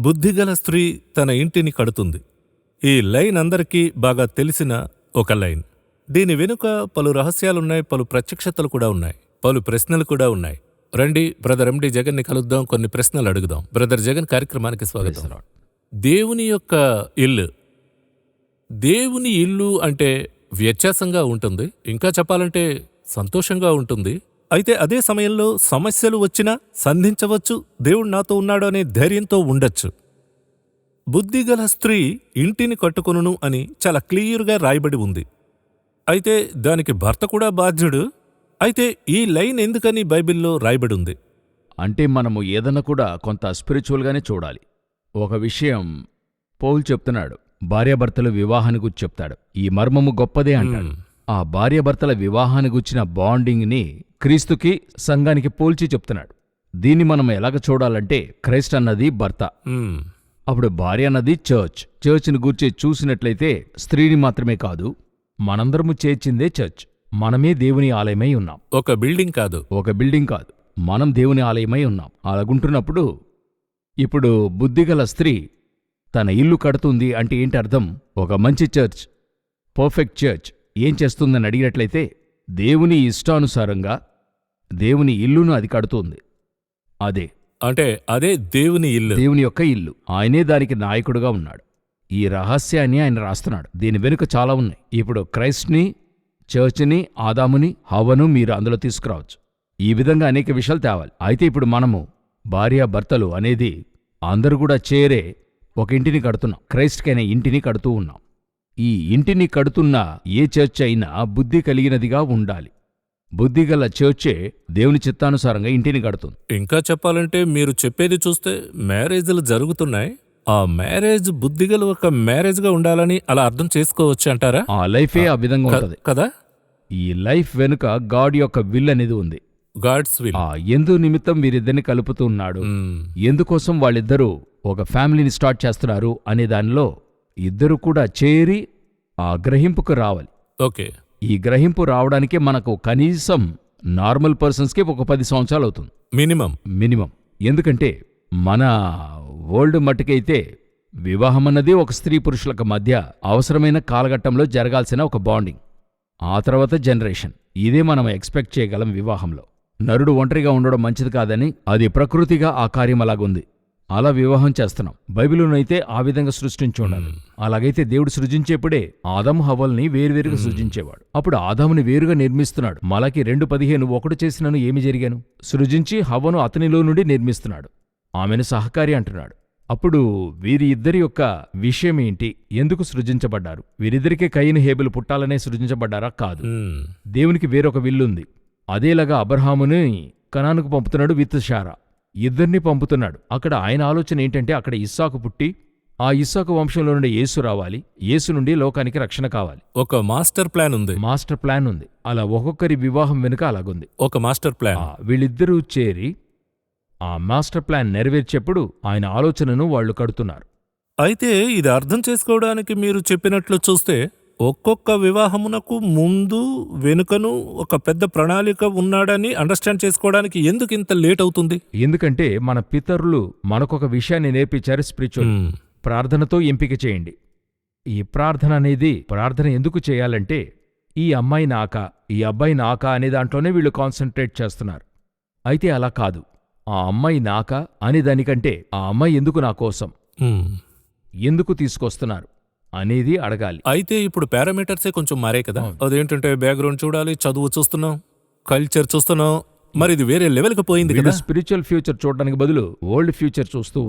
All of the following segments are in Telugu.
బుద్ధిగల స్త్రీ తన ఇంటిని కడుతుంది. ఈ లైన్ అందరికీ బాగా తెలిసిన ఒక లైన్. దీని వెనుక పలు రహస్యాలున్నాయి, పలు ప్రత్యక్షతలు కూడా ఉన్నాయి, పలు ప్రశ్నలు కూడా ఉన్నాయి. రండి, బ్రదర్ ఎండి జగన్ని కలుద్దాం, కొన్ని ప్రశ్నలు అడుగుదాం. బ్రదర్ జగన్, కార్యక్రమానికి స్వాగతం. దేవుని యొక్క ఇల్లు, దేవుని ఇల్లు అంటే వ్యత్యాసంగా ఉంటుంది, ఇంకా చెప్పాలంటే సంతోషంగా ఉంటుంది. అయితే అదే సమయంలో సమస్యలు వచ్చినా సంధించవచ్చు, దేవుడు నాతో ఉన్నాడు అనే ధైర్యంతో ఉండొచ్చు. బుద్ధిగల స్త్రీ ఇంటిని కట్టుకొనును అని చాలా క్లియర్గా రాయబడి ఉంది. అయితే దానికి భర్త కూడా బాధ్యుడు. అయితే ఈ లైన్ ఎందుకని బైబిల్లో రాయబడి ఉంది? అంటే మనము ఏదన్నా కూడా కొంత స్పిరిచువల్గానే చూడాలి. ఒక విషయం పౌలు చెప్తున్నాడు, భార్యాభర్తల వివాహాన్ని గురించి చెప్తాడు. ఈ మర్మము గొప్పదే అంటాడు. ఆ భార్యాభర్తల వివాహాన్ని గురించిన బాండింగ్ని క్రీస్తుకి, సంఘానికి పోల్చి చెప్తున్నాడు. దీన్ని మనం ఎలాగ చూడాలంటే, క్రైస్ట్ అన్నది భర్త, అప్పుడు భార్య అన్నది చర్చ్ని గూర్చి చూసినట్లయితే స్త్రీని మాత్రమే కాదు, మనందరము చేర్చిందే చర్చ్. మనమే దేవుని ఆలయమై ఉన్నాం. ఒక బిల్డింగ్ కాదు, మనం దేవుని ఆలయమై ఉన్నాం. అలాగుంటున్నప్పుడు ఇప్పుడు బుద్ధిగల స్త్రీ తన ఇల్లు కడుతుంది అంటే ఏంటి అర్థం? ఒక మంచి చర్చ్, పర్ఫెక్ట్ చర్చ్ ఏం చేస్తుందని అడిగినట్లయితే, దేవుని ఇష్టానుసారంగా దేవుని ఇల్లును అది కడుతుంది. అదే దేవుని ఇల్లు, దేవుని యొక్క ఇల్లు. ఆయనే దానికి నాయకుడుగా ఉన్నాడు. ఈ రహస్యాన్ని ఆయన రాస్తున్నాడు. దీని వెనుక చాలా ఉన్నాయి. ఇప్పుడు క్రైస్ట్ని, చర్చ్ని, ఆదాముని, హవ్వను మీరు అందులో తీసుకురావచ్చు. ఈ విధంగా అనేక విషయాలు తేవాలి. అయితే ఇప్పుడు మనము భార్యాభర్తలు అనేది అందరూ కూడా చేరే ఒక ఇంటిని కడుతున్నాం. క్రైస్ట్కైనా ఇంటిని కడుతూ ఉన్నాం. ఈ ఇంటిని కడుతున్న ఏ చర్చ్ అయినా బుద్ధి కలిగినదిగా ఉండాలి. బుద్ధిగల చర్చే దేవుని చిత్తానుసారంగా ఇంటిని కడుతుంది. ఇంకా చెప్పాలంటే మీరు చెప్పేది చూస్తే మ్యారేజ్లు జరుగుతున్నాయి. ఆ మ్యారేజ్ బుద్ధిగల ఒక మ్యారేజ్గా ఉండాలని అలా అర్థం చేసుకోవచ్చు అంటారా? ఆ లైఫే ఆ విధంగా ఉంటుంది కదా. ఈ లైఫ్ వెనుక గాడ్ యొక్క విల్ అనేది ఉంది. God's will. ఎందు నిమిత్తం వీరిద్దరిని కలుపుతూ ఉన్నాడు, ఎందుకోసం వాళ్ళిద్దరూ ఒక ఫ్యామిలీని స్టార్ట్ చేస్తున్నారు అనే దానిలో ఇద్దరు కూడా చేరి ఆ గ్రహింపుకు రావాలి. ఓకే. ఈ గ్రహింపు రావడానికే మనకు కనీసం నార్మల్ పర్సన్స్కి ఒక 10 సంవత్సరాలు అవుతుంది మినిమం. ఎందుకంటే మన వరల్డ్ మట్టుకైతే వివాహం అన్నది ఒక స్త్రీ పురుషులకు మధ్య అవసరమైన కాలఘట్టంలో జరగాల్సిన ఒక బాండింగ్. ఆ తర్వాత జనరేషన్. ఇదే మనం ఎక్స్పెక్ట్ చేయగలం వివాహంలో. నరుడు ఒంటరిగా ఉండడం మంచిది కాదని, అది ప్రకృతిగా ఆ కార్యం అలాగుంది. అలా వివాహం చేస్తున్నాం. బైబిలునైతే ఆ విధంగా సృష్టించి ఉండాలి. అలాగైతే దేవుడు సృజించేప్పుడే ఆదాము హవ్వల్ని వేరువేరుగా సృజించేవాడు. అప్పుడు ఆదాముని వేరుగా నిర్మిస్తున్నాడు. మలాకి 2:15 ఒకడు చేసినను ఏమి జరిగాను? సృజించి హవ్వను అతనిలో నుండి నిర్మిస్తున్నాడు, ఆమెను సహకారి అంటున్నాడు. అప్పుడు వీరి ఇద్దరి యొక్క విషయం ఏంటి? ఎందుకు సృజించబడ్డారు? వీరిద్దరికే కయీను హేబెలు పుట్టాలనే సృజించబడ్డారా? కాదు. దేవునికి వేరొక విల్లుంది. అదేలాగా అబ్రహాముని కనానుకు పంపుతున్నాడు విత్ శారా. ఇద్దరిని పంపుతున్నాడు. అక్కడ ఆయన ఆలోచన ఏంటంటే, అక్కడ ఇస్సాకు పుట్టి ఆ ఇస్సాకు వంశంలో నుండి యేసు రావాలి, యేసు నుండి లోకానికి రక్షణ కావాలి. ఒక మాస్టర్ ప్లాన్ ఉంది. అలా ఒక్కొక్కరి వివాహం వెనుక అలాగుంది ఒక మాస్టర్ ప్లాన్. వీళ్ళిద్దరూ చేరి ఆ మాస్టర్ ప్లాన్ నెరవేర్చేప్పుడు ఆయన ఆలోచనను వాళ్లు కడుతున్నారు. అయితే ఇది అర్థం చేసుకోవడానికి మీరు చెప్పినట్లు చూస్తే ఒక్కొక్క వివాహమునకు ముందు వెనుకను ఒక పెద్ద ప్రణాళిక ఉన్నాడని అండర్స్టాండ్ చేసుకోవడానికి ఎందుకు ఇంత లేట్ అవుతుంది? ఎందుకంటే మన పితరులు మనకొక విషయాన్ని నేర్పించారు, స్పిరిచువల్. ప్రార్థనతో ఎంపిక చేయండి. ఈ ప్రార్థన ఎందుకు చేయాలంటే, ఈ అమ్మాయి నాకా, ఈ అబ్బాయి నాకా అనే దాంట్లోనే వీళ్ళు కాన్సన్ట్రేట్ చేస్తున్నారు. అయితే అలా కాదు. ఆ అమ్మాయి నాకా అనే దానికంటే, ఆ అమ్మాయి ఎందుకు నా కోసం, ఎందుకు తీసుకొస్తున్నారు అనేది అడగాలి. అయితే ఇప్పుడు పారామీటర్సే కొంచెం మారే కదా. అదేంటంటే బ్యాక్గ్రౌండ్ చూడాలి, చదువు చూస్తున్నాం, కల్చర్ చూస్తున్నాం. మరి ఇది వేరే లెవెల్కి పోయింది కదా. స్పిరిచువల్ ఫ్యూచర్ చూడడానికి బదులు వరల్డ్ ఫ్యూచర్ చూస్తూ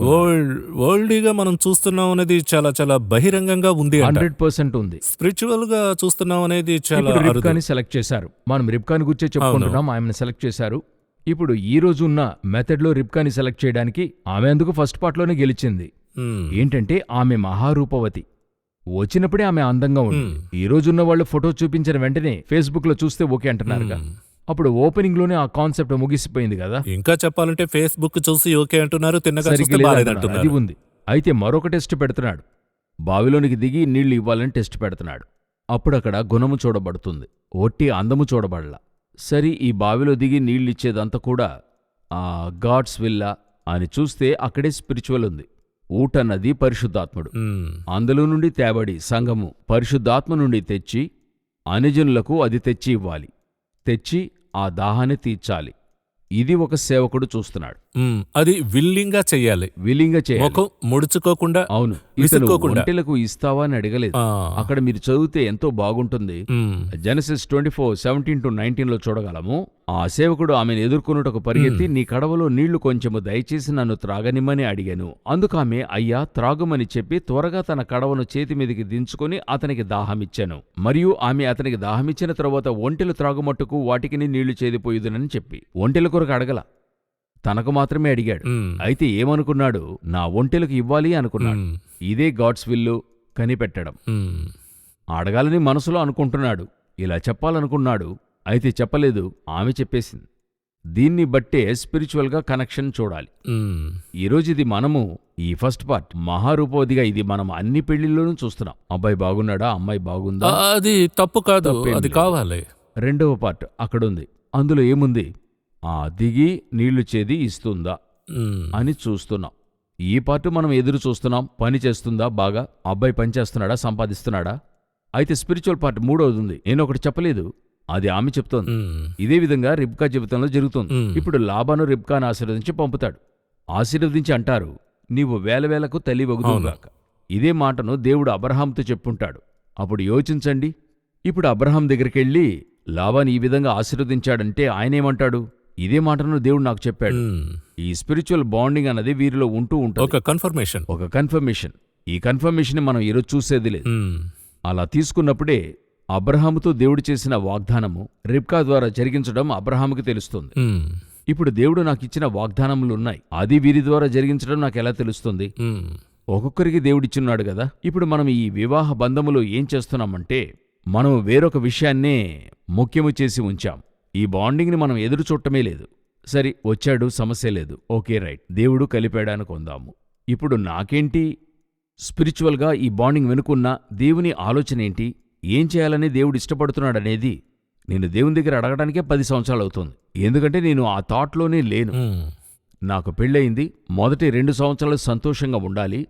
వరల్డ్గా మనం చూస్తున్నాం అనేది చాలా చాలా బహిరంగంగా ఉంది. 100% ఉంది. స్పిరిచువల్ గా చూస్తున్నాం అనేది చాలా. రిబ్కాని సెలెక్ట్ చేశారు. మనం రిబ్కాని గురించే చెప్పుకుంటున్నాం. ఆమెను సెలెక్ట్ చేశారు. ఇప్పుడు ఈ రోజు ఉన్న మెథడ్లో రిబ్కాని సెలెక్ట్ చేయడానికి ఆమె అందుకు ఫస్ట్ పార్ట్లోనే గెలిచింది. ఏంటంటే ఆమె మహారూపవతి. వచ్చినప్పుడే ఆమె అందంగా ఉంది. ఈ రోజున్న వాళ్ళు ఫోటో చూపించిన వెంటనే ఫేస్బుక్ లో చూస్తే ఓకే అంటున్నారుగా. అప్పుడు ఓపెనింగ్ లోనే ఆ కాన్సెప్ట్ ముగిసిపోయింది కదా. ఇంకా చెప్పాలంటే ఫేస్బుక్ చూసి ఓకే అంటున్నారు, అది ఉంది. అయితే మరొక టెస్ట్ పెడుతున్నాడు. బావిలోనికి దిగి నీళ్లు ఇవ్వాలని టెస్ట్ పెడుతున్నాడు. అప్పుడక్కడ గుణము చూడబడుతుంది, ఒట్టి అందము చూడబడలా. సరి ఈ బావిలో దిగి నీళ్ళిచ్చేదంతా కూడా ఆ గాడ్స్ విల్లా అని చూస్తే అక్కడే స్పిరిచువల్ ఉంది. ఊటన్నది పరిశుద్ధాత్ముడు. అందులో నుండి తేబడి సంఘము పరిశుద్ధాత్మ నుండి తెచ్చి అన్యజనులకు అది తెచ్చి ఇవ్వాలి. తెచ్చి ఆ దాహాన్ని తీర్చాలి. ఇది ఒక సేవకుడు చూస్తున్నాడు. అది విల్లింగా చెయ్యాలి. విల్లింగా చేయాలి. ముఖం ముడుచుకోకుండా. అవును. ఇతను ఒంటెలకు ఇస్తావా అని అడగలేదు. అక్కడ మీరు చదివితే ఎంతో బాగుంటుంది. జెనసిస్ 24:17-19 చూడగలము. ఆ సేవకుడు ఆమెను ఎదుర్కొనుటకు పరిగెత్తి, నీ కడవలో నీళ్లు కొంచెము దయచేసి నన్ను త్రాగనిమ్మని అడిగాను. అందుకామె అయ్యా త్రాగుమని చెప్పి త్వరగా తన కడవను చేతి మీదికి దించుకొని అతనికి దాహమిచ్చాను. మరియు ఆమె అతనికి దాహమిచ్చిన తరువాత ఒంటెలు త్రాగుమట్టుకు వాటికిని నీళ్లు చేదిపోయుదునని చెప్పి ఒంటెల కొరకు అడగల, తనకు మాత్రమే అడిగాడు. అయితే ఏమనుకున్నాడు? నా ఒంటెలకు ఇవ్వాలి అనుకున్నాడు. ఇదే గాడ్స్ విల్లు కనిపెట్టడం. అడగాలని మనసులో అనుకుంటున్నాడు, ఇలా చెప్పాలనుకున్నాడు. అయితే చెప్పలేదు, ఆమె చెప్పేసింది. దీన్ని బట్టే స్పిరిచువల్గా కనెక్షన్ చూడాలి. ఈరోజు ఇది మనము ఈ ఫస్ట్ పార్ట్ మహారూపోదిగా ఇది మనం అన్ని పెళ్లిల్లోనూ చూస్తున్నాం. అబ్బాయి బాగున్నాడా, అమ్మాయి బాగుందా, అది తప్పు కాదు, అది కావాలి. రెండవ పార్ట్ అక్కడుంది. అందులో ఏముంది? దిగి నీళ్లు చేది ఇస్తుందా అని చూస్తున్నాం. ఈ పార్ట్ మనం ఎదురు చూస్తున్నాం. పని చేస్తుందా బాగా, అబ్బాయి పని చేస్తున్నాడా, సంపాదిస్తున్నాడా. అయితే స్పిరిచువల్ పార్ట్ మూడవది ఉంది. నేనొకటి చెప్పలేదు, అది ఆమె చెప్తోంది. ఇదే విధంగా రిబ్కా జీవితంలో జరుగుతుంది. ఇప్పుడు లాబాను రిబ్కాను ఆశీర్వదించి పంపుతాడు. ఆశీర్వదించి అంటారు, నీవు వేలకు తల్లి వగుదుగాక. ఇదే మాటను దేవుడు అబ్రహాంతో చెప్పుంటాడు. అప్పుడు యోచించండి, ఇప్పుడు అబ్రహాం దగ్గరికెళ్ళి లాబాను ఈ విధంగా ఆశీర్వదించాడంటే ఆయనేమంటాడు? ఇదే మాటను దేవుడు నాకు చెప్పాడు. ఈ స్పిరిచువల్ బాండింగ్ అన్నది వీరిలో ఉంటూ ఉంటుంది. ఒక కన్ఫర్మేషన్. ఈ కన్ఫర్మేషన్ మనం ఈరోజు చూసేది లేదు. అలా తీసుకున్నప్పుడే అబ్రహాముతో దేవుడు చేసిన వాగ్దానము రిబ్కా ద్వారా జరిగించడం అబ్రహాముకి తెలుస్తుంది. ఇప్పుడు దేవుడు నాకిచ్చిన వాగ్దానములున్నాయి, అది వీరి ద్వారా జరిగించడం నాకెలా తెలుస్తుంది? ఒక్కొక్కరికి దేవుడిచ్చున్నాడు కదా. ఇప్పుడు మనం ఈ వివాహ బంధములో ఏం చేస్తున్నామంటే, మనం వేరొక విషయాన్నే ముఖ్యము చేసి ఉంచాం. ఈ బాండింగ్ని మనం ఎదురు చూడటమే లేదు. సరే వచ్చాడు, సమస్య లేదు, ఓకే రైట్, దేవుడు కలిపాడాను కొందాము. ఇప్పుడు నాకేంటి? స్పిరిచువల్గా ఈ బాండింగ్ వెనుకున్న దేవుని ఆలోచన ఏంటి, ఏం చేయాలని దేవుడు ఇష్టపడుతున్నాడనేది నేను దేవుని దగ్గర అడగడానికే 10 సంవత్సరాలు అవుతుంది. ఎందుకంటే నేను ఆ థాట్లోనే లేను. నాకు పెళ్ళయింది, మొదటి 2 సంవత్సరాలు సంతోషంగా ఉండాలి,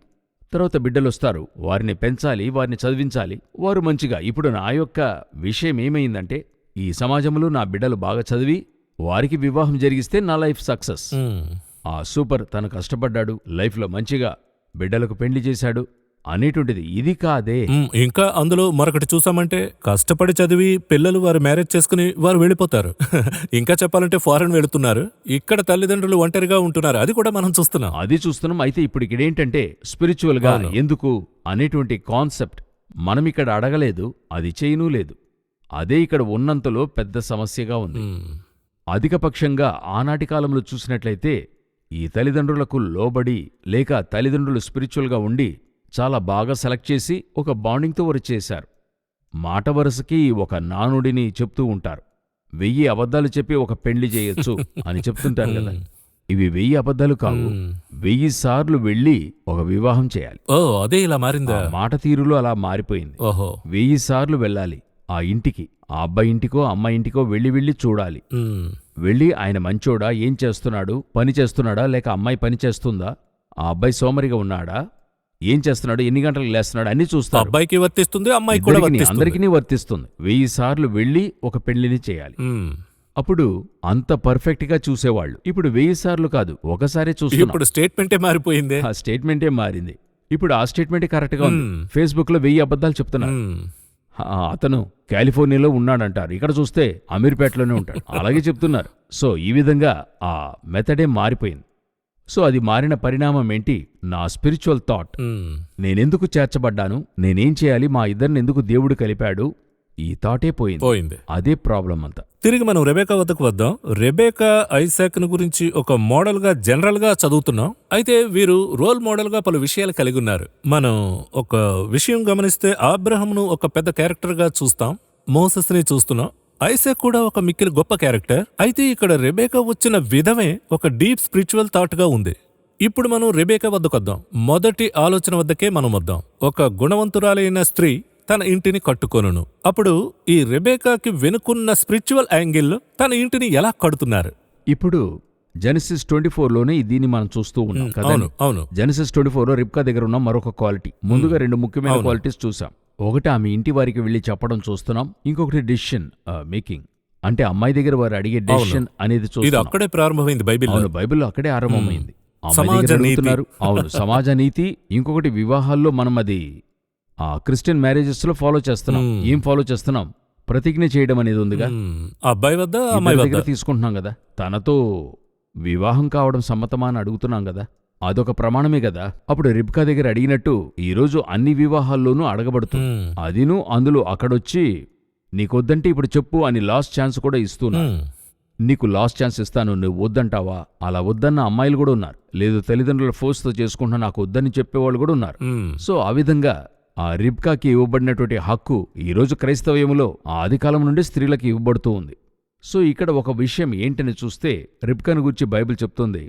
తర్వాత బిడ్డలొస్తారు, వారిని పెంచాలి, వారిని చదివించాలి, వారు మంచిగా. ఇప్పుడు నా యొక్క విషయం ఏమైందంటే, ఈ సమాజంలో నా బిడ్డలు బాగా చదివి వారికి వివాహం జరిగిస్తే నా లైఫ్ సక్సెస్. సూపర్, తను కష్టపడ్డాడు, లైఫ్లో మంచిగా బిడ్డలకు పెళ్లి చేశాడు అనేటువంటిది. ఇది కాదే. ఇంకా అందులో మరొకటి చూసామంటే, కష్టపడి చదివి పిల్లలు వారు మ్యారేజ్ చేసుకుని వారు వెళ్ళిపోతారు. ఇంకా చెప్పాలంటే ఫారెన్ వెళుతున్నారు, ఇక్కడ తల్లిదండ్రులు ఒంటరిగా ఉంటున్నారు. అది కూడా మనం చూస్తున్నాం. అయితే ఇప్పుడు ఇక్కడేంటంటే స్పిరిచువల్ గా ఎందుకు అనేటువంటి కాన్సెప్ట్ మనం ఇక్కడ అడగలేదు, అది చేయనూ లేదు. అదే ఇక్కడ ఉన్నంతలో పెద్ద సమస్యగా ఉంది. అధికపక్షంగా ఆనాటి కాలంలో చూసినట్లయితే ఈ తల్లిదండ్రులకు లోబడి లేక తల్లిదండ్రులు స్పిరిచువల్గా ఉండి చాలా బాగా సెలెక్ట్ చేసి ఒక బాండింగ్తో వారు చేశారు. మాట వరుసకి ఒక నానుడిని చెప్తూ ఉంటారు, 1000 అబద్ధాలు చెప్పి ఒక పెళ్లి చేయొచ్చు అని చెప్తుంటారు కదా. ఇవి 1000 అబద్ధాలు కావు, 1000 సార్లు వెళ్ళి ఒక వివాహం చేయాలి. అదే ఇలా మారిందా? మాట తీరులో అలా మారిపోయింది. 1000 సార్లు వెళ్ళాలి ఆ ఇంటికి, ఆ అబ్బాయి ఇంటికో అమ్మాయి ఇంటికో వెళ్ళి చూడాలి. వెళ్ళి ఆయన మంచోడా, ఏం చేస్తున్నాడు, పని చేస్తున్నాడా లేక అమ్మాయి పని చేస్తుందా, ఆ అబ్బాయి సోమరిగా ఉన్నాడా, ఏం చేస్తున్నాడు, ఎన్ని గంటలకు లేస్తున్నాడు అన్ని చూస్తారు. అబ్బాయికి వర్తిస్తుంది, అమ్మాయికి కూడా అందరికీ వర్తిస్తుంది. 1000 సార్లు వెళ్ళి ఒక పెళ్లిని చేయాలి. అప్పుడు అంత పర్ఫెక్ట్ గా చూసేవాళ్ళు. ఇప్పుడు 1000 సార్లు కాదు, ఒకసారి చూస్తున్నారు. ఇప్పుడు స్టేట్మెంటే మారిపోయింది. ఆ స్టేట్మెంటే మారింది. ఇప్పుడు ఆ స్టేట్మెంటే కరెక్ట్ గా ఉంది. ఫేస్బుక్ లో 1000 అబద్ధాలు చెప్తున్నారు. అతను కాలిఫోర్నియాలో ఉన్నాడంటారు, ఇక్కడ చూస్తే అమీర్పేటలోనే ఉంటాడు, అలాగే చెప్తున్నారు. సో ఈ విధంగా ఆ మెథడే మారిపోయింది. సో అది మారిన పరిణామం ఏంటి? నా స్పిరిచువల్ థాట్, నేనెందుకు చేర్చబడ్డాను, నేనేం చేయాలి, మా ఇద్దరిని ఎందుకు దేవుడు కలిపాడు, ఈ థాటే పోయింది. అదే ప్రాబ్లం అంతా. తిరిగి మనం రెబేకా వద్దకు వద్దాం. రెబేకా ఐసాక్ను గురించి ఒక మోడల్ గా జనరల్ గా చదువుతున్నాం. అయితే వీరు రోల్ మోడల్ గా పలు విషయాలు కలిగి ఉన్నారు. మనం ఒక విషయం గమనిస్తే అబ్రహామును ఒక పెద్ద క్యారెక్టర్ గా చూస్తాం, మోసెస్ ని చూస్తున్నాం, ఐసాక్ కూడా ఒక మిక్కిలి గొప్ప క్యారెక్టర్. అయితే ఇక్కడ రెబేకా వచ్చిన విధమే ఒక డీప్ స్పిరిచువల్ థాట్ గా ఉంది. ఇప్పుడు మనం రెబేకా వద్దకు వద్దాం. మొదటి ఆలోచన వద్దకే మనం వద్దాం. ఒక గుణవంతురాలైన స్త్రీ తన ఇంటిని కట్టుకొనును. అప్పుడు ఈ రెబేకాకి వెనుకున్న స్పిరిచువల్ యాంగిల్ తన ఇంటిని ఎలా కడుతున్నారు? ఇప్పుడు జెనసిస్ 24లోనే దీన్ని మనం చూస్తూ ఉన్నాం కదా. అవును అవును జెనసిస్ 24లో రిబ్కా దగ్గర ఉన్న మరొక క్వాలిటీ. ముందుగా రెండు ముఖ్యమైన క్వాలిటీస్ చూసాం. ఒకటి ఆమె ఇంటి వారికి వెళ్లి చెప్పడం చూస్తున్నాం, ఇంకొకటి డెసిషన్ మేకింగ్, అంటే అమ్మాయి దగ్గర వారు అడిగే డెసిషన్ అనేది ఇది చూస్తున్నాం. అక్కడే ప్రారంభమైంది బైబిల్లో. అవును, బైబిల్లో అక్కడే ఆరంభమైంది. అమ్మాయి సమాజ దగ్గర నీతి. అడుగుతున్నారు. అవును, సమాజ నీతి. ఇంకొకటి వివాహాల్లో మనం అది క్రిస్టియన్ మ్యారేజెస్ లో ఫాలో చేస్తున్నాం. ఏం ఫాలో చేస్తున్నాం? ప్రతిజ్ఞ చేయడం అనేది ఉందిగా, అబ్బాయి వద్ద ఇద్దరి అమ్మాయి దగ్గర వద్ద. తీసుకుంటున్నాం కదా. తనతో వివాహం కావడం సమ్మతమా అని అడుగుతున్నాం కదా, అదొక ప్రమాణమే కదా. అప్పుడు రిబ్కా దగ్గర అడిగినట్టు ఈరోజు అన్ని వివాహాల్లోనూ అడగబడుతుంది. అదిను అందులో అక్కడొచ్చి నీకొద్దంటే ఇప్పుడు చెప్పు అని లాస్ట్ ఛాన్స్ కూడా ఇస్తున్నా. నీకు లాస్ట్ ఛాన్స్ ఇస్తాను, నువ్వు వద్దంటావా? అలా వద్దన్న అమ్మాయిలు కూడా ఉన్నారు. లేదు తల్లిదండ్రుల ఫోర్స్తో చేసుకుంటున్నా నాకు వద్దని చెప్పేవాళ్ళు కూడా ఉన్నారు. సో ఆ విధంగా ఆ రిబ్కాకి ఇవ్వబడినటువంటి హక్కు ఈరోజు క్రైస్తవ్యములో ఆదికాలం నుండి స్త్రీలకు ఇవ్వబడుతూ ఉంది. సో ఇక్కడ ఒక విషయం ఏంటని చూస్తే రిబ్కాను గురించి బైబిల్ చెప్తుంది.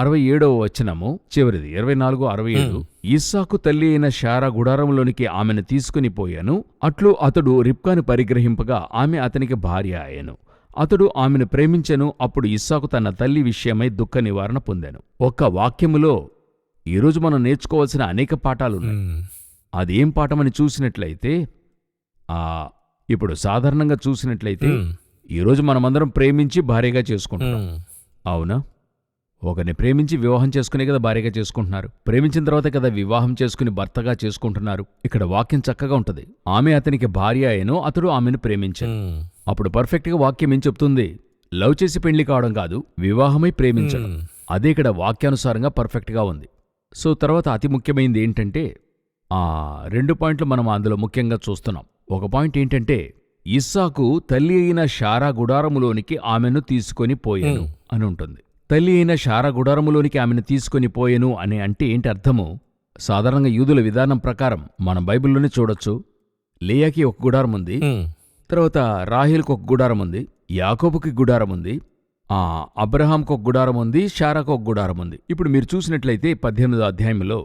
67వ వచనము చివరిది 24-67. ఇస్సాకు తల్లి అయిన శారా గుడారంలోనికి ఆమెను తీసుకుని పోయాను, అట్లు అతడు రిబ్కాను పరిగ్రహింపగా ఆమె అతనికి భార్య అయ్యెను. అతడు ఆమెను ప్రేమించెను. అప్పుడు ఇస్సాకు తన తల్లి విషయమై దుఃఖ నివారణ పొందాను. ఒక్క వాక్యములో ఈరోజు మనం నేర్చుకోవాల్సిన అనేక పాఠాలున్నాయి. అదేం పాఠమని చూసినట్లయితే, ఇప్పుడు సాధారణంగా చూసినట్లయితే ఈరోజు మనమందరం ప్రేమించి భార్యగా చేసుకుంటున్నాం, అవునా? ఒకరిని ప్రేమించి వివాహం చేసుకునే కదా భార్యగా చేసుకుంటున్నారు. ప్రేమించిన తర్వాత కదా వివాహం చేసుకుని భర్తగా చేసుకుంటున్నారు. ఇక్కడ వాక్యం చక్కగా ఉంటుంది. ఆమె అతనికి భార్య అయ్యెను, అతడు ఆమెను ప్రేమించాను. అప్పుడు పర్ఫెక్ట్గా వాక్యం ఏం చెప్తుంది? లవ్ చేసి పెళ్లి కావడం కాదు, వివాహమై ప్రేమించడం. అదే ఇక్కడ వాక్యానుసారంగా పర్ఫెక్ట్గా ఉంది. సో తర్వాత అతి ముఖ్యమైనది ఏంటంటే, 2 పాయింట్లు మనం అందులో ముఖ్యంగా చూస్తున్నాం. ఒక పాయింట్ ఏంటంటే, ఇస్సాకు తల్లి అయిన శారా గుడారములోనికి ఆమెను తీసుకొని పోయెను అని ఉంటుంది. తల్లి అయిన శారా గుడారములోనికి ఆమెను తీసుకొని పోయెను అని అంటే ఏంటి అర్థము? సాధారణంగా యూదుల విధానం ప్రకారం మనం బైబిల్లోనే చూడొచ్చు. లేయాకి ఒక గుడారం ఉంది, తర్వాత రాహేలుకు ఒక గుడారం ఉంది, యాకోబుకి గుడారం ఉంది, అబ్రహాంకు ఒక గుడారం ఉంది, శారాకు ఒక గుడారం ఉంది. ఇప్పుడు మీరు చూసినట్లయితే 18వ అధ్యాయంలో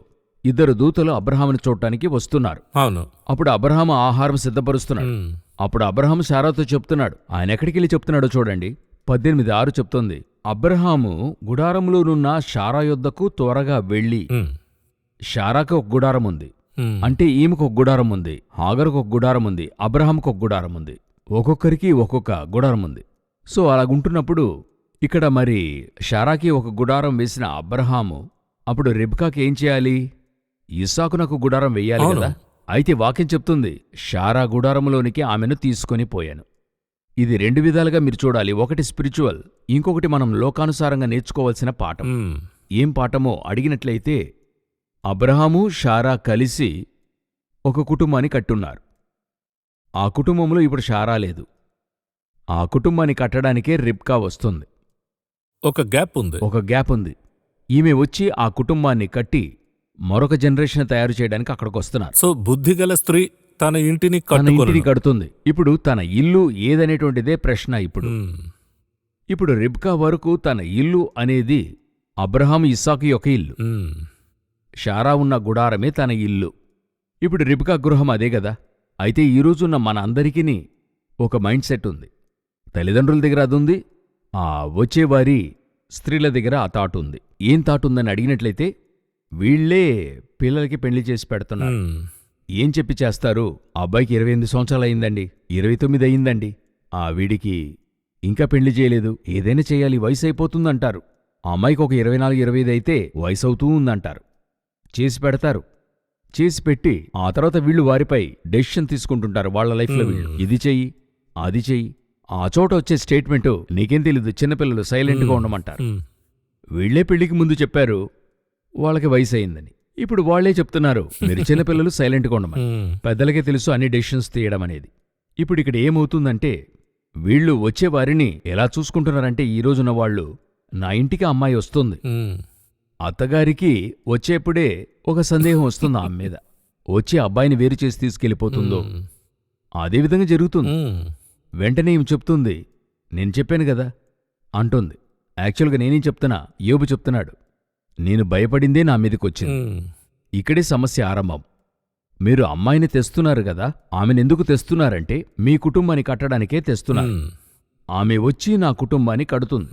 2 దూతలు అబ్రహామును చూడటానికి వస్తున్నారు. అవును. అప్పుడు అబ్రహాము ఆహారం సిద్ధపరుస్తున్నాడు. అప్పుడు అబ్రహాము శారాతో చెప్తున్నాడు. ఆయన ఎక్కడికెళ్ళి చెప్తున్నాడో చూడండి. 18:6 చెప్తోంది, అబ్రహాము గుడారంలోనున్న శారా యొద్దకు త్వరగా వెళ్ళి, శారాకు ఒక గుడారం ఉంది, అంటే ఈమెకు ఒక గుడారం ఉంది, హాగరుకు ఒక గుడారం ఉంది, అబ్రహాంకు ఒక గుడారం ఉంది, ఒక్కొక్కరికి ఒక్కొక్క గుడారం ఉంది. సో అలాగుంటున్నప్పుడు ఇక్కడ మరి శారాకి ఒక గుడారం వేసిన అబ్రహాము అప్పుడు రిబ్కాకి ఏం చేయాలి? ఇస్సాకునకు గుడారం వెయ్యాలి కదా. అయితే వాక్యం చెప్తుంది, శారా గుడారములోనికి ఆమెను తీసుకొని పోయాను. ఇది 2 విధాలుగా మీరు చూడాలి. ఒకటి స్పిరిచువల్, ఇంకొకటి మనం లోకానుసారంగా నేర్చుకోవాల్సిన పాఠం. ఏం పాఠమో అడిగినట్లయితే, అబ్రహాము శారా కలిసి ఒక కుటుంబాన్ని కట్టున్నారు. ఆ కుటుంబంలో ఇప్పుడు శారా లేదు. ఆ కుటుంబాన్ని కట్టడానికే రిబ్కా వస్తుంది. ఒక గ్యాప్ ఉంది. ఈమె వచ్చి ఆ కుటుంబాన్ని కట్టి మరొక జనరేషన్ తయారు చేయడానికి అక్కడికి వస్తున్నారు. సో బుద్ధిగల స్త్రీ తన ఇంటిని కడుతుంది. ఇప్పుడు తన ఇల్లు ఏదనేటువంటిదే ప్రశ్న. ఇప్పుడు రిబ్కా వరకు తన ఇల్లు అనేది అబ్రహాము ఇస్సాకు యొక్క ఇల్లు, శారా ఉన్న గుడారమే తన ఇల్లు. ఇప్పుడు రిబ్కా గృహం అదే కదా. అయితే ఈరోజున్న మన అందరికీ ఒక మైండ్ సెట్ ఉంది. తల్లిదండ్రుల దగ్గర అదుంది, వచ్చేవారి స్త్రీల దగ్గర ఆ తాటు ఉంది. ఏం తాటుందని అడిగినట్లయితే, వీళ్లే పిల్లలకి పెళ్లి చేసి పెడుతున్నారు. ఏం చెప్పి చేస్తారు? ఆ అబ్బాయికి 28 సంవత్సరాలు అయిందండి, 29 అయిందండి, వీడికి ఇంకా పెళ్లి చేయలేదు, ఏదైనా చేయాలి, వయసు అయిపోతుందంటారు. ఆ అమ్మాయికి ఒక 24-25 అయితే వయసు అవుతూ ఉందంటారు. చేసి పెడతారు. చేసి పెట్టి ఆ తర్వాత వీళ్ళు వారిపై డెసిషన్ తీసుకుంటుంటారు వాళ్ళ లైఫ్లో. వీళ్ళు ఇది చెయ్యి, అది చెయ్యి. ఆ చోట వచ్చే స్టేట్మెంటు, నీకేం తెలీదు, చిన్నపిల్లలు సైలెంట్గా ఉండమంటారు. వీళ్లే పెళ్లికి ముందు చెప్పారు వాళ్ళకి వయసు అయిందని. ఇప్పుడు వాళ్లే చెప్తున్నారు మీరు చిన్నపిల్లలు సైలెంట్గా ఉండమని. పెద్దలకే తెలుసు అన్ని డెసిషన్స్ తీయడం అనేది. ఇప్పుడు ఇక్కడ ఏమవుతుందంటే, వీళ్ళు వచ్చేవారిని ఎలా చూసుకుంటున్నారంటే, ఈ రోజున వాళ్ళు, నా ఇంటికి అమ్మాయి వస్తుంది, అత్తగారికి వచ్చేప్పుడే ఒక సందేహం వస్తుంది ఆమె మీద, వచ్చి అబ్బాయిని వేరు చేసి తీసుకెళ్ళిపోతుందో. అదేవిధంగా జరుగుతుంది. వెంటనే ఏమి చెప్తుంది, నేను చెప్పాను కదా అంటుంది. యాక్చువల్గా నేనేం చెప్తున్నా, యోబు చెప్తున్నాడు, నేను భయపడిందే నా మీదకొచ్చింది. ఇక్కడే సమస్య ఆరంభం. మీరు అమ్మాయిని తెస్తున్నారు కదా, ఆమెనెందుకు తెస్తున్నారంటే మీ కుటుంబాన్ని కట్టడానికే తెస్తున్నారు. ఆమె వచ్చి నా కుటుంబాన్ని కడుతుంది.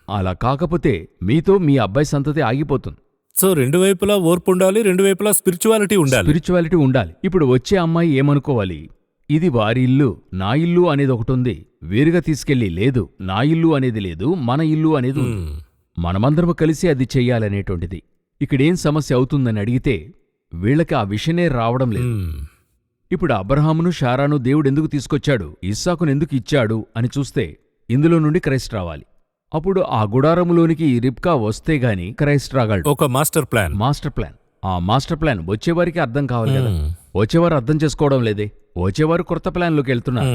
అలా కాకపోతే మీతో మీ అబ్బాయి సంతతి ఆగిపోతుంది. సో రెండు వైపులా ఓర్పు ఉండాలి, రెండు వైపులా స్పిరిచువాలిటీ ఉండాలి. స్పిరిచువాలిటీ ఉండాలి. ఇప్పుడు వచ్చే అమ్మాయి ఏమనుకోవాలి, ఇది వారి ఇల్లు, నా ఇల్లు అనేది ఒకటుంది, వేరుగా తీసుకెళ్ళి లేదు, నా ఇల్లు అనేది లేదు, మన ఇల్లు అనేది ఉంది. మనమందరము కలిసి అది చెయ్యాలనేటువంటిది. ఇక్కడేం సమస్య అవుతుందని అడిగితే వీళ్ళకి ఆ విషయనే రావడం లేదు. ఇప్పుడు అబ్రహామును షారాను దేవుడెందుకు తీసుకొచ్చాడు, ఇస్సాకును ఎందుకు ఇచ్చాడు అని చూస్తే ఇందులో నుండి క్రైస్ట్ రావాలి. అప్పుడు ఆ గుడారములోనికి రిబ్కా వస్తే గాని క్రైస్ట్ రాగలడు. ఒక మాస్టర్ ప్లాన్. ఆ మాస్టర్ ప్లాన్ వచ్చేవారికి అర్థం కావాలి కదా. వచ్చేవారు అర్థం చేసుకోవడం లేదే. వచ్చేవారు కొత్త ప్లాన్లోకి వెళ్తున్నారు.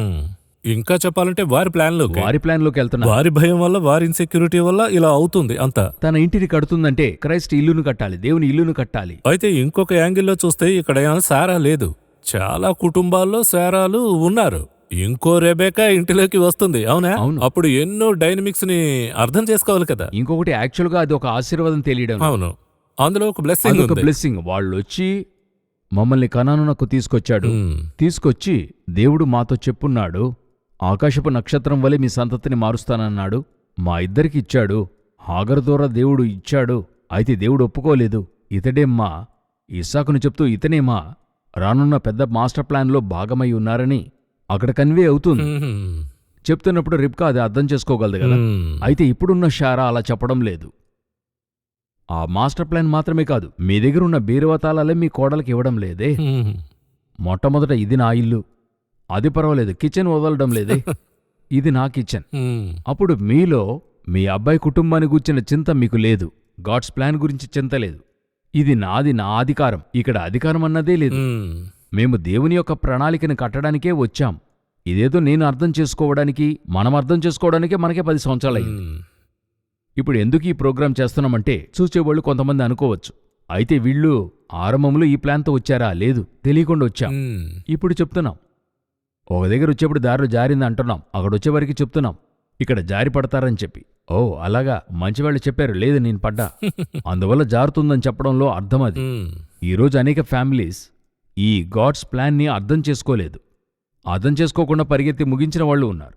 ఇంకా చెప్పాలంటే వారి ప్లాన్లోకి వెళ్తున్నారు. వారి భయం వల్ల, వారి ఇన్సెక్యూరిటీ వల్ల ఇలా అవుతుంది అంతా. తన ఇంటిని కడుతుందంటే క్రైస్ట్ ఇల్లును కట్టాలి, దేవుని ఇల్లును కట్టాలి. అయితే ఇంకొక యాంగిల్లో చూస్తే ఇక్కడ సారా లేదు. చాలా కుటుంబాల్లో సారాలు ఉన్నారు. ఇంకో రెబేకా ఇంటిలోకి వస్తుంది, అవునా? అవును. అప్పుడు ఎన్నో డైనమిక్స్ ని అర్థం చేసుకోవాలి కదా. ఇంకొకటి యాక్చువల్ గా అది ఒక ఆశీర్వాదం తెలియడం. అవును, అందులో ఒక బ్లెస్సింగ్ ఉంది. బ్లెస్సింగ్. వాళ్ళు వచ్చి మమ్మల్ని కనానునకు తీసుకొచ్చాడు. తీసుకొచ్చి దేవుడు మాతో చెప్పున్నాడు, ఆకాశపు నక్షత్రం వలె మీ సంతతిని మారుస్తానన్నాడు. మా ఇద్దరికి ఇచ్చాడు. హాగరు ద్వారా దేవుడు ఇచ్చాడు. అయితే దేవుడు ఒప్పుకోలేదు. ఇతడేమ్మా ఇస్సాకును చెప్తూ ఇతనేమా రానున్న పెద్ద మాస్టర్ ప్లాన్లో భాగమై ఉన్నారని అక్కడ కన్వే అవుతుంది. చెప్తున్నప్పుడు రిబ్కా అది అర్థం చేసుకోగలదు కదా. అయితే ఇప్పుడున్న షారా అలా చెప్పడం లేదు. ఆ మాస్టర్ ప్లాన్ మాత్రమే కాదు, మీ దగ్గరున్న బీరువాతాలే మీ కోడలికి ఇవ్వడం లేదే. మొట్టమొదట ఇది నా ఇల్లు, అది పర్వాలేదు, కిచెన్ వదలడం లేదే, ఇది నా కిచెన్. అప్పుడు మీలో మీ అబ్బాయి కుటుంబాన్ని గురించిన చింత మీకు లేదు, గాడ్స్ ప్లాన్ గురించి చింత లేదు. ఇది నాది, నా అధికారం, ఇక్కడ అధికారం అన్నదే లేదు. మేము దేవుని యొక్క ప్రణాళికను కట్టడానికే వచ్చాం. ఇదేదో నేను అర్థం చేసుకోవడానికి, మనం అర్థం చేసుకోవడానికే మనకే 10 సంవత్సరాలయ్యింది. ఇప్పుడు ఎందుకు ఈ ప్రోగ్రాం చేస్తున్నామంటే చూసేవాళ్ళు కొంతమంది అనుకోవచ్చు, అయితే వీళ్ళు ఆరంభంలో ఈ ప్లాన్తో వచ్చారా? లేదు, తెలియకుండా వచ్చాం. ఇప్పుడు చెప్తున్నాం. ఒక దగ్గర వచ్చేప్పుడు దారిలో జారింది అంటున్నాం, అక్కడొచ్చేవారికి చెప్తున్నాం ఇక్కడ జారి పడతారని చెప్పి. ఓ అలాగా, మంచివాళ్ళు చెప్పారు, లేదు నేను పడ్డా, అందువల్ల జారుతుందని చెప్పడంలో అర్థం అది. ఈరోజు అనేక ఫ్యామిలీస్ ఈ గాడ్స్ ప్లాన్ని అర్థం చేసుకోలేదు. అర్థం చేసుకోకుండా పరిగెత్తి ముగించిన వాళ్ళు ఉన్నారు.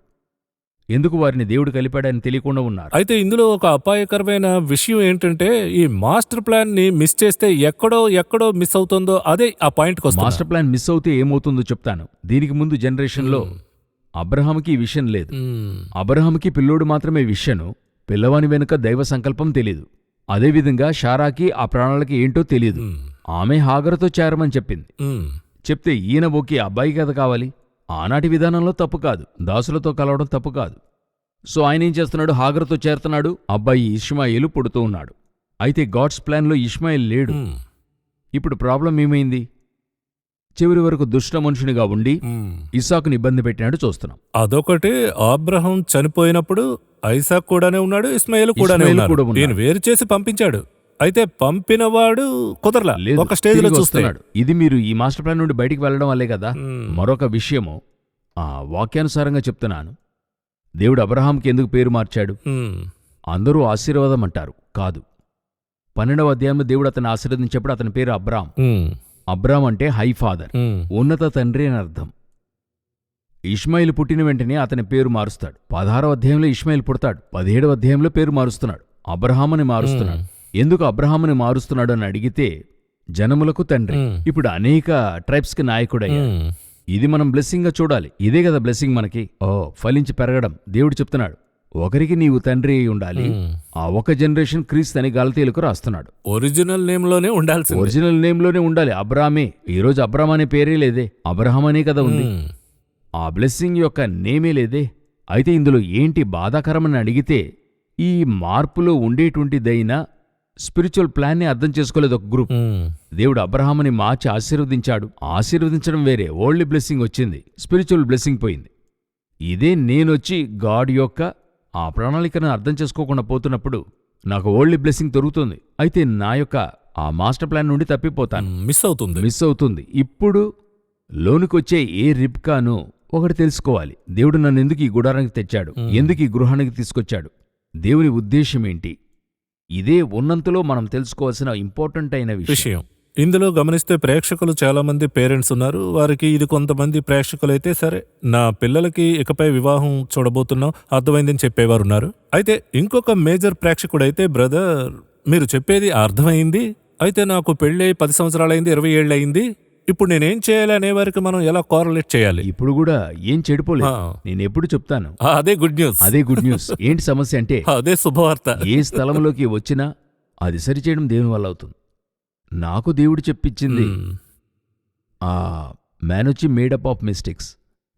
ఎందుకు వారిని దేవుడు కలిపాడని తెలియకుండా ఉన్నారు. అయితే ఇందులో ఒక అపాయకరమైన విషయం ఏంటంటే, ఈ మాస్టర్ ప్లాన్ ని మిస్ చేస్తే ఎక్కడో మిస్ అవుతుందో, అదే ఆ పాయింట్కి వస్తుంది. మాస్టర్ ప్లాన్ మిస్ అవుతే ఏమవుతుందో చెప్తాను. దీనికి ముందు జనరేషన్లో అబ్రహాముకి ఈ విషయం లేదు. అబ్రహాముకి పిల్లోడు మాత్రమే విషను, పిల్లవాని వెనుక దైవ సంకల్పం తెలీదు. అదేవిధంగా షారాకి ఆ ప్రాణాలకి ఏంటో తెలీదు. ఆమె హాగరుతో చేరమని చెప్పింది. చెప్తే ఈయన ఓకే, అబ్బాయి కథ కావాలి. ఆనాటి విధానంలో తప్పు కాదు, దాసులతో కలవడం తప్పు కాదు. సో ఆయన ఏం చేస్తున్నాడు, హాగరుతో చేరుతున్నాడు. అబ్బాయి ఇష్మాయేలు పుడుతూ ఉన్నాడు. అయితే గాడ్స్ ప్లాన్లో ఇష్మాయేల్ లేడు. ఇప్పుడు ప్రాబ్లం ఏమైంది, చివరి వరకు దుష్ట మనుషునిగా ఉండి ఇస్సాకుని ఇబ్బంది పెట్టినాడు చూస్తున్నాం. అదొకటి. అబ్రహం చనిపోయినప్పుడు ఐసాక్ కూడానే ఉన్నాడు, ఇస్మాయిల్ కూడానే ఉన్నాడు. ఈయన వేరు చేసి పంపించాడు. అయితే పంపినవాడు కుదరలా, ఒక స్టేజ్ లో చూస్తున్నాడు. ఇది మీరు ఈ మాస్టర్ ప్లాన్ నుండి బయటికి వెళ్ళడం వల్లే కదా. మరొక విషయము, ఆ వాక్యానుసారంగా చెప్తున్నాను, దేవుడు అబ్రహాంకి ఎందుకు పేరు మార్చాడు? అందరూ ఆశీర్వాదం అంటారు, కాదు. 12వ అధ్యాయంలో దేవుడు అతన్ని ఆశీర్వదించేప్పుడు అతని పేరు అబ్రాం. అబ్రాం అంటే హై ఫాదర్, ఉన్నత తండ్రి అని అర్థం. ఇష్మాయిల్ పుట్టిన వెంటనే అతని పేరు మారుస్తాడు. 16వ అధ్యాయంలో ఇష్మాయిల్ పుడతాడు. 17వ అధ్యాయంలో పేరు మారుస్తున్నాడు, అబ్రహాముని మారుస్తున్నాడు. ఎందుకు అబ్రహాముని మారుస్తున్నాడు అని అడిగితే, జనములకు తండ్రి. ఇప్పుడు అనేక ట్రైబ్స్కి నాయకుడయ్యా. ఇది మనం బ్లెస్సింగ్ గా చూడాలి. ఇదే కదా బ్లెస్సింగ్ మనకి. ఫలించి పెరగడం. దేవుడు చెప్తున్నాడు, ఒకరికి నీవు తండ్రి అయి ఉండాలి. ఆ ఒక జనరేషన్ క్రీస్తు అని గలతీయులకు రాస్తున్నాడు. ఒరిజినల్ నేమ్ లోనే ఉండాల్సి, ఒరిజినల్ నేమ్ లోనే ఉండాలి. అబ్రామే. ఈరోజు అబ్రామ్ అనే పేరే లేదే, అబ్రహాం అనే కదా ఉంది. ఆ బ్లెస్సింగ్ యొక్క నేమే లేదే. అయితే ఇందులో ఏంటి బాధాకరమని అడిగితే, ఈ మార్పులో ఉండేటువంటిదైనా స్పిరిచువల్ ప్లాన్ని అర్థం చేసుకోలేదు ఒక గ్రూప్. దేవుడు అబ్రహాముని మార్చి ఆశీర్వదించాడు. ఆశీర్వదించడం వేరే, ఓల్డ్ బ్లెస్సింగ్ వచ్చింది, స్పిరిచువల్ బ్లెస్సింగ్ పోయింది. ఇదే నేనొచ్చి గాడ్ యొక్క ఆ ప్రణాళికను అర్థం చేసుకోకుండా పోతున్నప్పుడు నాకు ఓల్డ్ బ్లెస్సింగ్ దొరుకుతుంది. అయితే నా యొక్క ఆ మాస్టర్ ప్లాన్ నుండి తప్పిపోతాను, మిస్ అవుతుంది. ఇప్పుడు లోనుకొచ్చే ఏ రిబ్కాను ఒకటి తెలుసుకోవాలి, దేవుడు నన్ను ఎందుకు ఈ గుడారానికి తెచ్చాడు, ఎందుకు ఈ గృహానికి తీసుకొచ్చాడు, దేవుని ఉద్దేశం ఏంటి. ఇదే ఉన్నంతలో మనం తెలుసుకోవాల్సిన ఇంపార్టెంట్ అయిన విషయం. ఇందులో గమనిస్తే ప్రేక్షకులు చాలా మంది పేరెంట్స్ ఉన్నారు. వారికి ఇది కొంతమంది ప్రేక్షకులైతే సరే నా పిల్లలకి ఇకపై వివాహం చూడబోతున్నాం అర్థమైందని చెప్పేవారు ఉన్నారు. అయితే ఇంకొక మేజర్ ప్రేక్షకుడైతే బ్రదర్ మీరు చెప్పేది అర్థమైంది. అయితే నాకు పెళ్ళై 10 సంవత్సరాలైంది, 20 ఏళ్ళు అయింది. ఇప్పుడు నేనేం చేయాలి అనే వారికి మనం ఎలా కోరలేట్ చేయాలి? ఇప్పుడు కూడా ఏం చెడిపోలేదు. నేను ఎప్పుడు చెప్తాను అదే గుడ్ న్యూస్. అదే గుడ్ న్యూస్. ఏంటి సమస్య అంటే అదే శుభవార్త. ఏ స్థలంలోకి వచ్చినా అది సరిచేయడం దేవుని వల్ల అవుతుంది. నాకు దేవుడు చెప్పించింది ఆ మ్యాన్ వచ్చి మేడప్ ఆఫ్ మిస్టేక్స్.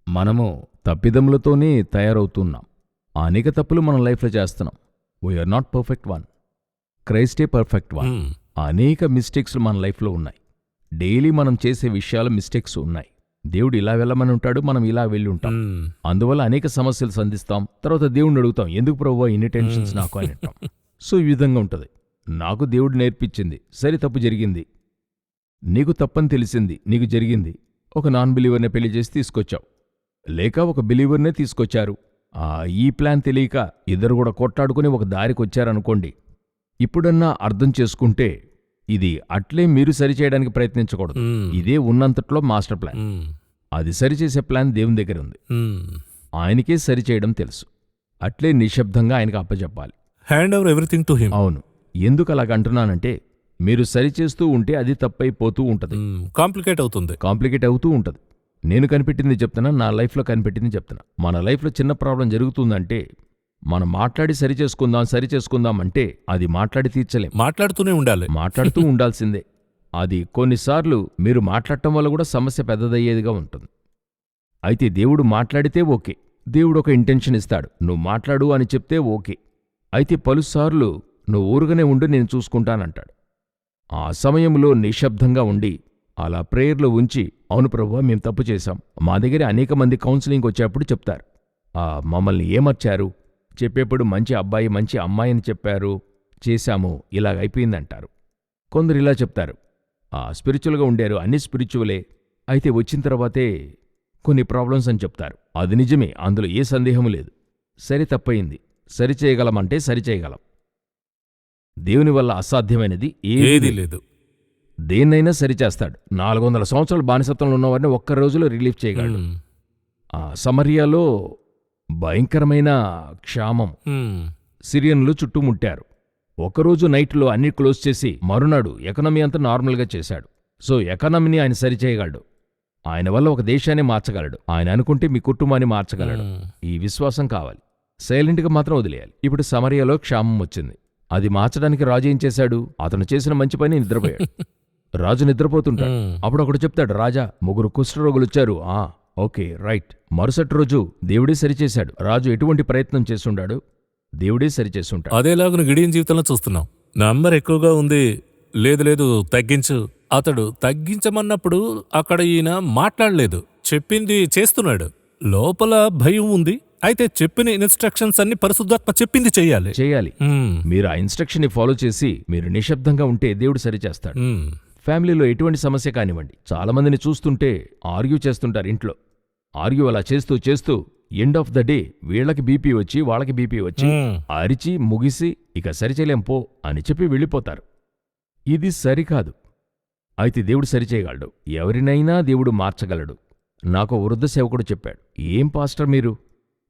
మనము తప్పిదములతోనే తయారవుతున్నాం. అనేక తప్పులు మనం లైఫ్లో చేస్తున్నాం. We are not perfect one. క్రైస్టే పర్ఫెక్ట్ వన్. అనేక మిస్టేక్స్ మన లైఫ్లో ఉన్నాయి. డైలీ మనం చేసే విషయాలు మిస్టేక్స్ ఉన్నాయి. దేవుడు ఇలా వెళ్ళమని ఉంటాడు, మనం ఇలా వెళ్ళి ఉంటాం. అందువల్ల అనేక సమస్యలు సంధిస్తాం. తర్వాత దేవుడిని అడుగుతాం, ఎందుకు ప్రభువా ఇన్ని టెన్షన్స్ నాకు అని అంటాం. సో ఈ విధంగా ఉంటుంది. నాకు దేవుడు నేర్పించింది, సరే తప్పు జరిగింది, నీకు తప్పని తెలిసింది, నీకు జరిగింది. ఒక నాన్ బిలీవర్నే పెళ్లి చేసి తీసుకొచ్చావు, లేక ఒక బిలీవర్నే తీసుకొచ్చారు. ఈ ప్లాన్ తెలియక ఇద్దరు కూడా కొట్లాడుకుని ఒక దారికి వచ్చారనుకోండి. ఇప్పుడన్నా అర్థం చేసుకుంటే ఇది అట్లే మీరు సరిచేయడానికి ప్రయత్నించకూడదు. ఇదే ఉన్నంతట్లో మాస్టర్ ప్లాన్. అది సరిచేసే ప్లాన్ దేవుని దగ్గర ఉంది. ఆయనకే సరిచేయడం తెలుసు. అట్లే నిశ్శబ్దంగా ఆయనకు అప్పచెప్పాలి. Hand over everything to him. అవును. ఎందుకు అలాగంటున్నానంటే మీరు సరిచేస్తూ ఉంటే అది తప్పైపోతూ ఉంటుంది, కాంప్లికేట్ అవుతూ ఉంటుంది. నేను కనిపెట్టింది చెప్తున్నా, నా లైఫ్లో కనిపెట్టింది చెప్తున్నా. మన లైఫ్లో చిన్న ప్రాబ్లం జరుగుతుందంటే మనం మాట్లాడి సరిచేసుకుందాం అంటే అది మాట్లాడి తీర్చలేం. మాట్లాడుతూ ఉండాల్సిందే. అది కొన్నిసార్లు మీరు మాట్లాడటం వల్ల కూడా సమస్య పెద్దదయ్యేదిగా ఉంటుంది. అయితే దేవుడు మాట్లాడితే ఓకే. దేవుడు ఒక ఇంటెన్షన్ ఇస్తాడు, నువ్వు మాట్లాడు అని చెప్తే ఓకే. అయితే పలుసార్లు నువ్వు ఊరుగానే ఉండి నేను చూసుకుంటానంటాడు. ఆ సమయంలో నిశ్శబ్దంగా ఉండి అలా ప్రేయర్లో ఉంచి, అవును ప్రభువా మేం తప్పు చేశాం. మా దగ్గర అనేక మంది కౌన్సిలింగ్ వచ్చేప్పుడు చెప్తారు, మమ్మల్ని ఏమర్చారు, చెప్పేప్పుడు మంచి అబ్బాయి మంచి అమ్మాయిని చెప్పారు, చేశాము, ఇలాగైపోయిందంటారు. కొందరు ఇలా చెప్తారు, స్పిరిచువల్గా ఉండారు, అన్ని స్పిరిచువలే, అయితే వచ్చిన తర్వాతే కొన్ని ప్రాబ్లమ్స్ అని చెప్తారు. అది నిజమే, అందులో ఏ సందేహము లేదు. సరి తప్పయింది, సరిచేయగలమంటే సరిచేయగలం. దేవుని వల్ల అసాధ్యమైనది ఏదీ లేదు. దేన్నైనా సరిచేస్తాడు. 400 సంవత్సరాలు బానిసత్వంలో ఉన్నవారిని ఒక్క రోజులో రిలీఫ్ చేయగలడు. సమరియలో భయంకరమైన క్షామం, సిరియన్లు చుట్టుముట్టారు. ఒకరోజు నైట్లో అన్ని క్లోజ్ చేసి మరునాడు ఎకనమీ అంతా నార్మల్గా చేశాడు. సో ఎకనమీని ఆయన సరిచేయగలడు. ఆయన వల్ల ఒక దేశాన్ని మార్చగలడు. ఆయన అనుకుంటే మీ కుటుంబాన్ని మార్చగలడు. ఈ విశ్వాసం కావాలి. సైలెంట్గా మాత్రం వదిలేయాలి. ఇప్పుడు సమరియలో క్షామం వచ్చింది. అది మార్చడానికి రాజు ఏం చేశాడు? అతను చేసిన మంచి పని నిద్రపోయాడు. రాజు నిద్రపోతుంటాడు. అప్పుడు ఒకడు చెప్తాడు, రాజా 3 కుష్ఠరోగులు వచ్చారు. Okay right. మరుసటి రోజు దేవుడే సరిచేశాడు. రాజు ఎటువంటి ప్రయత్నం చేస్తుండాడు? దేవుడే సరిచేస్తుంటాడు. అదేలాగున గిడియన్ జీవితంలో చూస్తున్నాం. నంబర్ ఎక్కువగా ఉంది, లేదు తగ్గించు. అతడు తగ్గించమన్నప్పుడు అక్కడ ఈయన మాట్లాడలేదు, చెప్పింది చేస్తున్నాడు. లోపల భయం ఉంది. అయితే చెప్పిన ఇన్స్ట్రక్షన్స్ అన్ని పరిశుద్ధాత్మ చెప్పింది చెయ్యాలి. మీరు ఆ ఇన్స్ట్రక్షన్ ని ఫాలో చేసి మీరు నిశ్శబ్దంగా ఉంటే దేవుడు సరిచేస్తాడు. ఫ్యామిలీలో ఎటువంటి సమస్య కానివ్వండి, చాలా మందిని చూస్తుంటే ఆర్గ్యూ చేస్తుంటారు ఇంట్లో. ఆర్గ్యూ అలా చేస్తూ ఎండ్ ఆఫ్ ద డే వీళ్ళకి బీపీ వచ్చి వాళ్ళకి బీపీ వచ్చి అరిచి ముగిసి ఇక సరిచేయలేం పో అని చెప్పి వెళ్ళిపోతారు. ఇది సరికాదు. అయితే దేవుడు సరిచేయగలడు. ఎవరినైనా దేవుడు మార్చగలడు. నాకు వృద్ధ సేవకుడు చెప్పాడు, ఏం పాస్టర్ మీరు,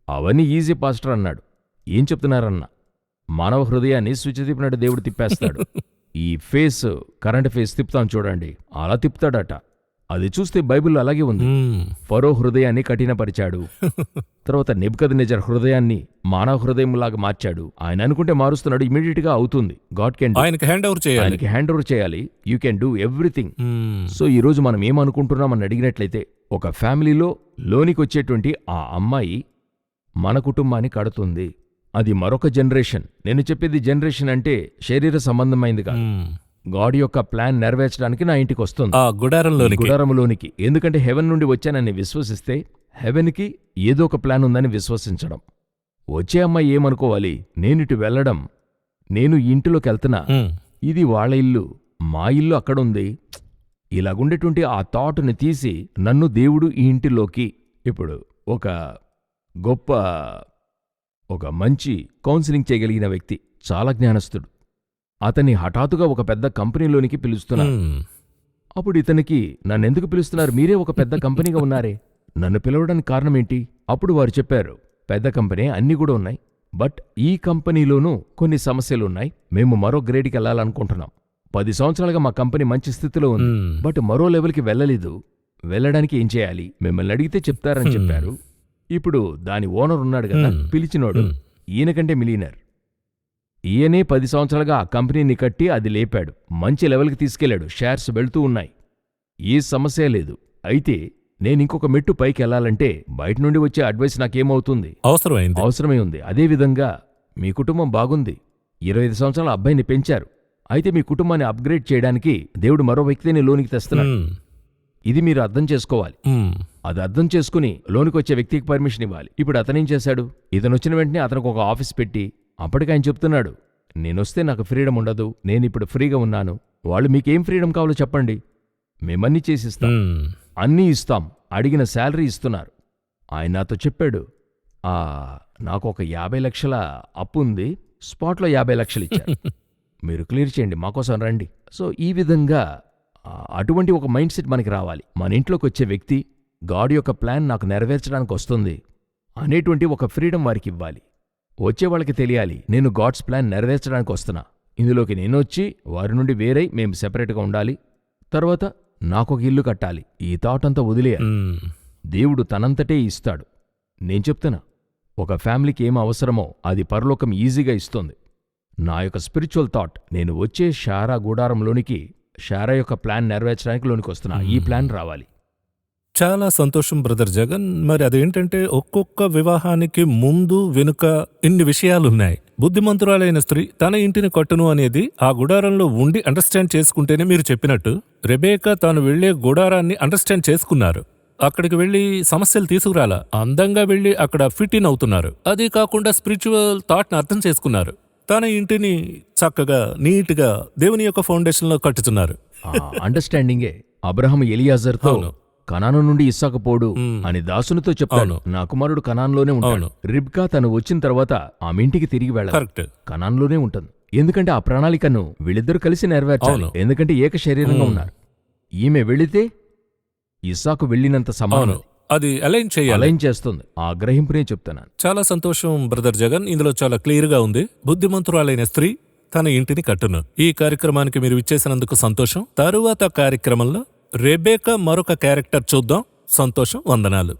అవన్నీ ఈజీ పాస్టర్ అన్నాడు. ఏం చెప్తున్నారన్నా, మానవ హృదయాన్ని స్విచ్ తిప్పినట్టు దేవుడు తిప్పేస్తాడు. ఈ ఫేస్, కరెంట్ ఫేస్ తిప్పుతాం చూడండి, అలా తిప్పుతాడట. అది చూస్తే బైబిల్లో అలాగే ఉంది. ఫరో హృదయాన్ని కఠినపరిచాడు. తర్వాత నెబుకద్నెజర్ హృదయాన్ని మానవ హృదయంలాగా మార్చాడు. ఆయన అనుకుంటే మారుస్తున్నాడు, ఇమీడియట్ గా అవుతుంది. గాడ్ కెన్, ఆయనకి హ్యాండ్ ఓవర్ చేయాలి. You can do everything. So ఈ రోజు మనం ఏమనుకుంటున్నామని అడిగినట్లయితే, ఒక ఫ్యామిలీలో లోనికి వచ్చేటువంటి ఆ అమ్మాయి మన కుటుంబాన్ని కడుతుంది. అది మరొక జనరేషన్. నేను చెప్పేది జనరేషన్ అంటే శరీర సంబంధమైంది కాదు. గాడ్ యొక్క ప్లాన్ నెరవేర్చడానికి నా ఇంటికి వస్తుంది, గుడారంలోనికి. ఎందుకంటే హెవెన్ నుండి వచ్చానని విశ్వసిస్తే హెవెన్కి ఏదో ఒక ప్లాన్ ఉందని విశ్వసించడం. వచ్చే అమ్మాయి ఏమనుకోవాలి, నేనిటు వెళ్ళడం, నేను ఇంటిలోకి వెళ్తున్నా, ఇది వాళ్ళ ఇల్లు, మా ఇల్లు అక్కడుంది, ఇలాగుండేటువంటి ఆ థాట్ని తీసి నన్ను దేవుడు ఈ ఇంటిలోకి. ఇప్పుడు ఒక మంచి కౌన్సిలింగ్ చేయగలిగిన వ్యక్తి, చాలా జ్ఞానస్థుడు, అతన్ని హఠాత్తుగా ఒక పెద్ద కంపెనీలోనికి పిలుస్తున్నారు. అప్పుడు ఇతనికి నన్నెందుకు పిలుస్తున్నారు, మీరే ఒక పెద్ద కంపెనీగా ఉన్నారే, నన్ను పిలవడానికి కారణమేంటి? అప్పుడు వారు చెప్పారు, పెద్ద కంపెనీ అన్నీ కూడా ఉన్నాయి, బట్ ఈ కంపెనీలోనూ కొన్ని సమస్యలున్నాయి, మేము మరో గ్రేడ్కి వెళ్ళాలనుకుంటున్నాం. 10 సంవత్సరాలుగా మా కంపెనీ మంచి స్థితిలో ఉంది, బట్ మరో లెవెల్కి వెళ్ళలేదు. వెళ్ళడానికి ఏం చేయాలి, మిమ్మల్ని అడిగితే చెప్తారని చెప్పారు. ఇప్పుడు దాని ఓనర్ ఉన్నాడు కదా, పిలిచినోడు, ఈయనకంటే మిలీనర్. ఈయనే 10 సంవత్సరాలుగా ఆ కంపెనీని కట్టి అది లేపాడు, మంచి లెవెల్కి తీసుకెళ్లాడు, షేర్స్ వెళ్తూ ఉన్నాయి, ఏ సమస్య లేదు. అయితే నేనింకొక మెట్టు పైకి వెళ్ళాలంటే బయట నుండి వచ్చే అడ్వైస్ నాకేమవుతుంది? అవసరమై ఉంది. అదేవిధంగా మీ కుటుంబం బాగుంది, 25 సంవత్సరాల అబ్బాయిని పెంచారు, అయితే మీ కుటుంబాన్ని అప్గ్రేడ్ చేయడానికి దేవుడు మరో వ్యక్తిని లోనికి తెస్తున్నాడు. ఇది మీరు అర్థం చేసుకోవాలి. అది అర్థం చేసుకుని లోనికి వచ్చే వ్యక్తికి పర్మిషన్ ఇవ్వాలి. ఇప్పుడు అతనేం చేశాడు, ఇతను వచ్చిన వెంటనే అతనికి ఒక ఆఫీస్ పెట్టి అప్పటికి ఆయన చెప్తున్నాడు, నేనొస్తే నాకు ఫ్రీడమ్ ఉండదు, నేనిప్పుడు ఫ్రీగా ఉన్నాను, వాళ్ళు మీకేం ఫ్రీడమ్ కావాలో చెప్పండి, మేమన్నీ చేసిస్తాం, అన్నీ ఇస్తాం, అడిగిన శాలరీ ఇస్తున్నారు. ఆయన నాతో చెప్పాడు, నాకు ఒక 50 లక్షల అప్పు ఉంది, స్పాట్లో 50 లక్షలు ఇచ్చారు, మీరు క్లియర్ చేయండి, మాకోసం రండి. సో ఈ విధంగా అటువంటి ఒక మైండ్ సెట్ మనకి రావాలి. మన ఇంట్లోకి వచ్చే వ్యక్తి గాడ్ యొక్క ప్లాన్ నాకు నెరవేర్చడానికి వస్తుంది అనేటువంటి ఒక ఫ్రీడమ్ వారికి ఇవ్వాలి. వచ్చే వాళ్ళకి తెలియాలి, నేను గాడ్స్ ప్లాన్ నెరవేర్చడానికి వస్తున్నా, ఇందులోకి నేను వచ్చి వారి నుండి వేరై మేము సెపరేట్గా ఉండాలి, తర్వాత నాకొక ఇల్లు కట్టాలి, ఈ థాట్ అంతా వదిలేయాలి. దేవుడు తనంతటే ఇస్తాడు. నేను చెప్తున్నా, ఒక ఫ్యామిలీకి ఏం అవసరమో అది పరలోకం ఈజీగా ఇస్తుంది. నా యొక్క స్పిరిచువల్ థాట్, నేను వచ్చే షారా గుడారంలోనికి షారా యొక్క ప్లాన్ నెరవేర్చడానికి లోనికి వస్తున్నా, ఈ ప్లాన్ రావాలి. చాలా సంతోషం బ్రదర్ జగన్. మరి అదేంటంటే ఒక్కొక్క వివాహానికి ముందు వెనుక ఇన్ని విషయాలున్నాయి. బుద్ధిమంతురాలైన స్త్రీ తన ఇంటిని కట్టును అనేది ఆ గుడారంలో ఉండి అండర్స్టాండ్ చేసుకుంటేనే మీరు చెప్పినట్టు రెబేకా తాను వెళ్లే గుడారాన్ని అండర్స్టాండ్ చేసుకున్నారు. అక్కడికి వెళ్లి సమస్యలు తీసుకురాలా, అందంగా వెళ్లి అక్కడ ఫిట్ ఇన్ అవుతున్నారు. అదే కాకుండా స్పిరిచువల్ థాట్ని అర్థం చేసుకున్నారు. తన ఇంటిని చక్కగా నీట్గా దేవుని యొక్క ఫౌండేషన్లో కట్టుతున్నారు. అండర్స్టాండింగే అబ్రహాం ఎలియాజర్తో కనాను నుండి ఇస్సాకు పోడు అని దాసునితో చెప్పాను, నా కుమారుడు కనాన్లోనే ఉంటాడు. రిబ్కా తను వచ్చిన తర్వాత ఆమె ఇంటికి తిరిగి వెళ్ళాలి, కనాన్లోనే ఉంటుంది. ఎందుకంటే ఆ ప్రణాళికను వీళ్ళిద్దరూ కలిసి నెరవేర్చాలి, ఎందుకంటే ఏక శరీరంగా ఉన్నారు. ఈమె వెళితే ఇస్సాకు వెళ్ళినంత సమానం, అది అలైన్ చేస్తుంది. ఆ గ్రహింపునే చెప్తున్నాను. చాలా సంతోషం బ్రదర్ జగన్. ఇందులో చాలా క్లియర్ గా ఉంది, బుద్ధిమంతురాలైన స్త్రీ తన ఇంటిని కట్టును. ఈ కార్యక్రమానికి మీరు ఇచ్చేసినందుకు సంతోషం. తరువాత కార్యక్రమంలో రెబేకా మరొక క్యారెక్టర్ చూద్దాం. సంతోషం, వందనాలు.